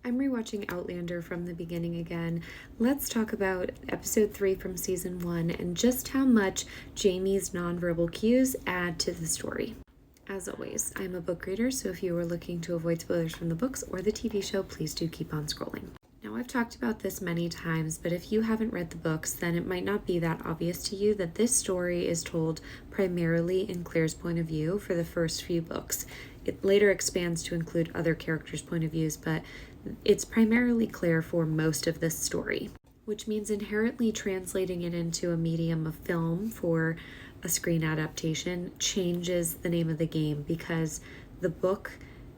I'm rewatching Outlander from the beginning again. Let's talk about episode 3 from season 1 and just how much Jamie's nonverbal cues add to the story. As always, I'm a book reader, so if you are looking to avoid spoilers from the books or the TV show, please do keep on scrolling. Now, I've talked about this many times, but if you haven't read the books, then it might not be that obvious to you that this story is told primarily in Claire's point of view for the first few books. It later expands to include other characters' point of views, but it's primarily Claire for most of this story, which means inherently translating it into a medium of film for a screen adaptation changes the name of the game, because the book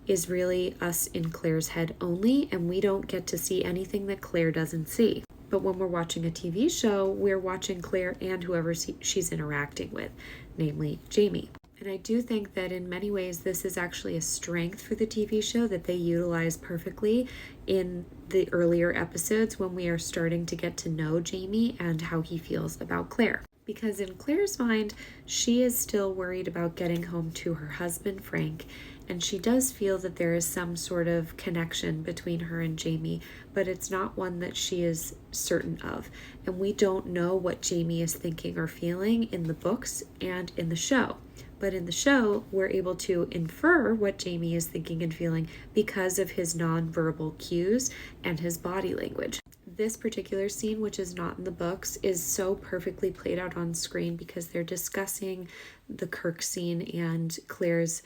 is really us in Claire's head only, and we don't get to see anything that Claire doesn't see. But when we're watching a TV show, we're watching Claire and whoever she's interacting with, namely Jamie. And I do think that in many ways this is actually a strength for the TV show that they utilize perfectly in the earlier episodes when we are starting to get to know Jamie and how he feels about Claire. Because in Claire's mind, she is still worried about getting home to her husband, Frank, and she does feel that there is some sort of connection between her and Jamie, but it's not one that she is certain of. And we don't know what Jamie is thinking or feeling in the books and in the show. But in the show, we're able to infer what Jamie is thinking and feeling because of his nonverbal cues and his body language. This particular scene, which is not in the books, is so perfectly played out on screen because they're discussing the Kirk scene and Claire's,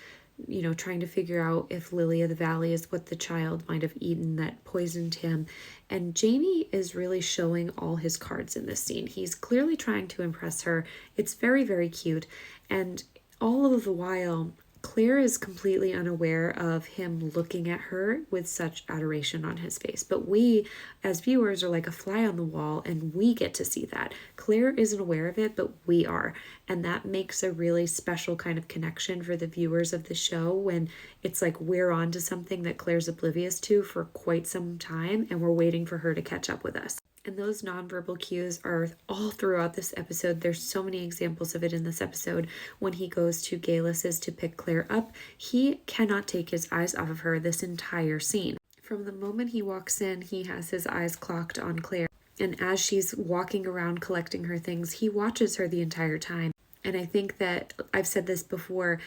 trying to figure out if Lily of the Valley is what the child might have eaten that poisoned him. And Jamie is really showing all his cards in this scene. He's clearly trying to impress her. It's very, very cute. And all of the while, Claire is completely unaware of him looking at her with such adoration on his face. But we, as viewers, are like a fly on the wall, and we get to see that. Claire isn't aware of it, but we are. And that makes a really special kind of connection for the viewers of the show when it's like we're on to something that Claire's oblivious to for quite some time, and we're waiting for her to catch up with us. And those nonverbal cues are all throughout this episode. There's so many examples of it in this episode. When he goes to Gaelis's to pick Claire up, he cannot take his eyes off of her this entire scene. From the moment he walks in, he has his eyes clocked on Claire. And as she's walking around collecting her things, he watches her the entire time. And I think that, I've said this before,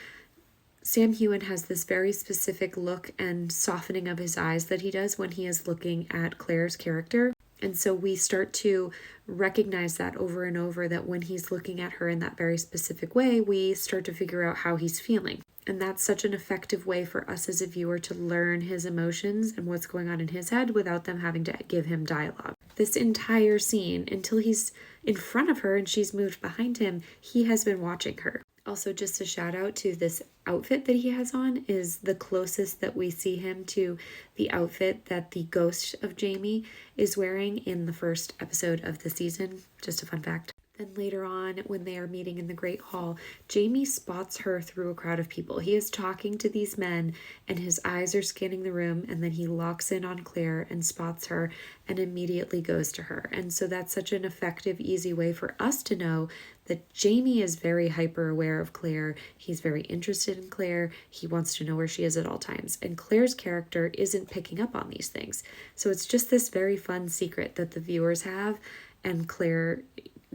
Sam Heughan has this very specific look and softening of his eyes that he does when he is looking at Claire's character. And so we start to recognize that over and over, that when he's looking at her in that very specific way, we start to figure out how he's feeling. And that's such an effective way for us as a viewer to learn his emotions and what's going on in his head without them having to give him dialogue. This entire scene, until he's in front of her and she's moved behind him, he has been watching her. Also, just a shout out to this outfit that he has on is the closest that we see him to the outfit that the ghost of Jamie is wearing in the first episode of the season. Just a fun fact. Then later on, when they are meeting in the Great Hall, Jamie spots her through a crowd of people. He is talking to these men and his eyes are scanning the room, and then he locks in on Claire and spots her and immediately goes to her. And so that's such an effective, easy way for us to know that Jamie is very hyper aware of Claire. He's very interested in Claire. He wants to know where she is at all times. And Claire's character isn't picking up on these things. So it's just this very fun secret that the viewers have, and Claire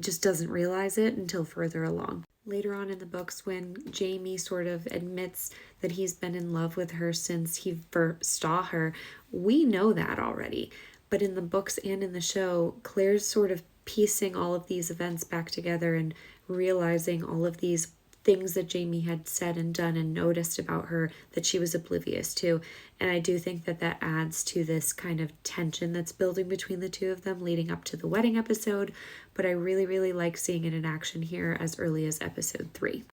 just doesn't realize it until further along. Later on in the books, when Jamie sort of admits that he's been in love with her since he first saw her, we know that already. But in the books and in the show, Claire's sort of piecing all of these events back together and realizing all of these things that Jamie had said and done and noticed about her that she was oblivious to. And I do think that that adds to this kind of tension that's building between the two of them leading up to the wedding episode. But I really, really like seeing it in action here as early as episode 3.